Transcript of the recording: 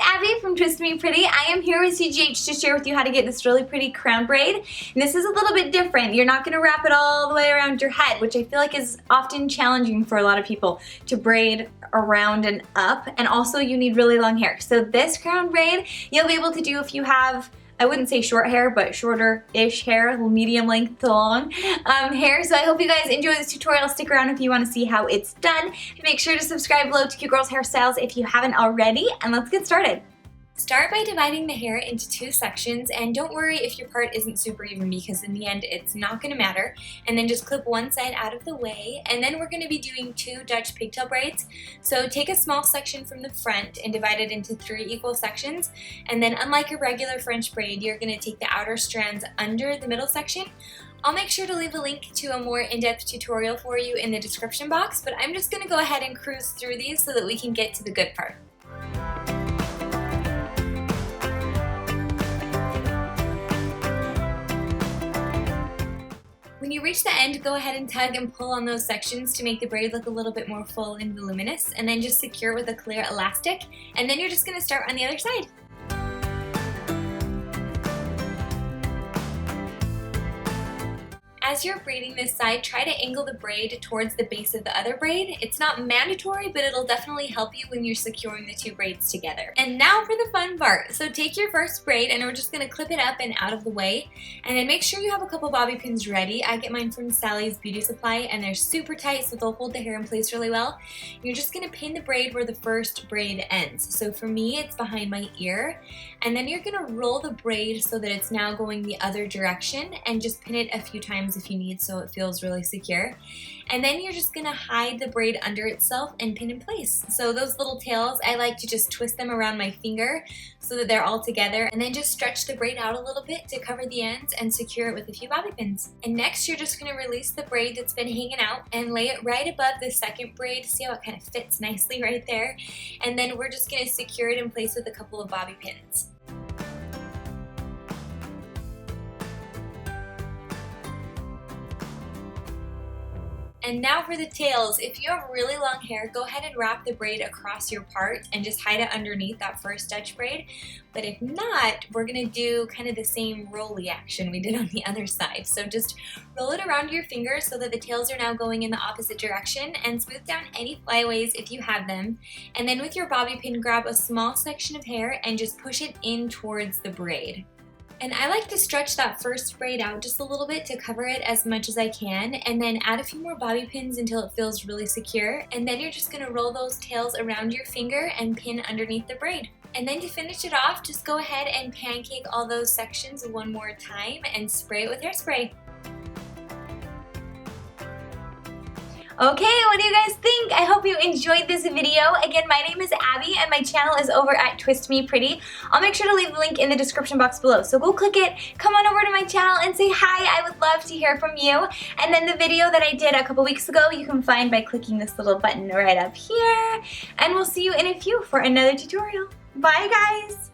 Abby from Twist Me Pretty. I am here with CGH to share with you how to get this really pretty crown braid. And this is a little bit different. You're not going to wrap it all the way around your head, which I feel like is often challenging for a lot of people to braid around and up. And also you need really long hair. So this crown braid you'll be able to do if you have, I wouldn't say short hair, but shorter-ish hair, medium length to long hair. So I hope you guys enjoy this tutorial. Stick around if you want to see how it's done. Make sure to subscribe below to Cute Girls Hairstyles if you haven't already, and let's get started. Start by dividing the hair into two sections, and don't worry if your part isn't super even because in the end it's not going to matter. And then just clip one side out of the way, and then we're going to be doing two Dutch pigtail braids. So take a small section from the front and divide it into 3 equal sections, and then unlike a regular French braid, you're going to take the outer strands under the middle section. I'll make sure to leave a link to a more in-depth tutorial for you in the description box, but I'm just going to go ahead and cruise through these so that we can get to the good part. When you reach the end, go ahead and tug and pull on those sections to make the braid look a little bit more full and voluminous, and then just secure it with a clear elastic, and then you're just going to start on the other side. As you're braiding this side, try to angle the braid towards the base of the other braid. It's not mandatory, but it'll definitely help you when you're securing the two braids together. And now for the fun part. So take your first braid and we're just gonna clip it up and out of the way. And then make sure you have a couple bobby pins ready. I get mine from Sally's Beauty Supply and they're super tight so they'll hold the hair in place really well. You're just gonna pin the braid where the first braid ends. So for me, it's behind my ear. And then you're gonna roll the braid so that it's now going the other direction and just pin it a few times if you need so it feels really secure. And then you're just gonna hide the braid under itself and pin in place. So those little tails, I like to just twist them around my finger so that they're all together, and then just stretch the braid out a little bit to cover the ends and secure it with a few bobby pins. And next you're just gonna release the braid that's been hanging out and lay it right above the second braid. See how it kind of fits nicely right there? And then we're just gonna secure it in place with a couple of bobby pins. And now for the tails. If you have really long hair, go ahead and wrap the braid across your part and just hide it underneath that first Dutch braid. But if not, we're gonna do kind of the same rolly action we did on the other side. So just roll it around your fingers so that the tails are now going in the opposite direction, and smooth down any flyaways if you have them. And then with your bobby pin, grab a small section of hair and just push it in towards the braid. And I like to stretch that first braid out just a little bit to cover it as much as I can, and then add a few more bobby pins until it feels really secure. And then you're just going to roll those tails around your finger and pin underneath the braid. And then to finish it off, just go ahead and pancake all those sections one more time and spray it with hairspray. Okay, what do you guys think? I hope you enjoyed this video. Again, my name is Abby and my channel is over at Twist Me Pretty. I'll make sure to leave the link in the description box below. So go click it, come on over to my channel and say hi. I would love to hear from you. And then the video that I did a couple weeks ago, you can find by clicking this little button right up here. And we'll see you in a few for another tutorial. Bye guys!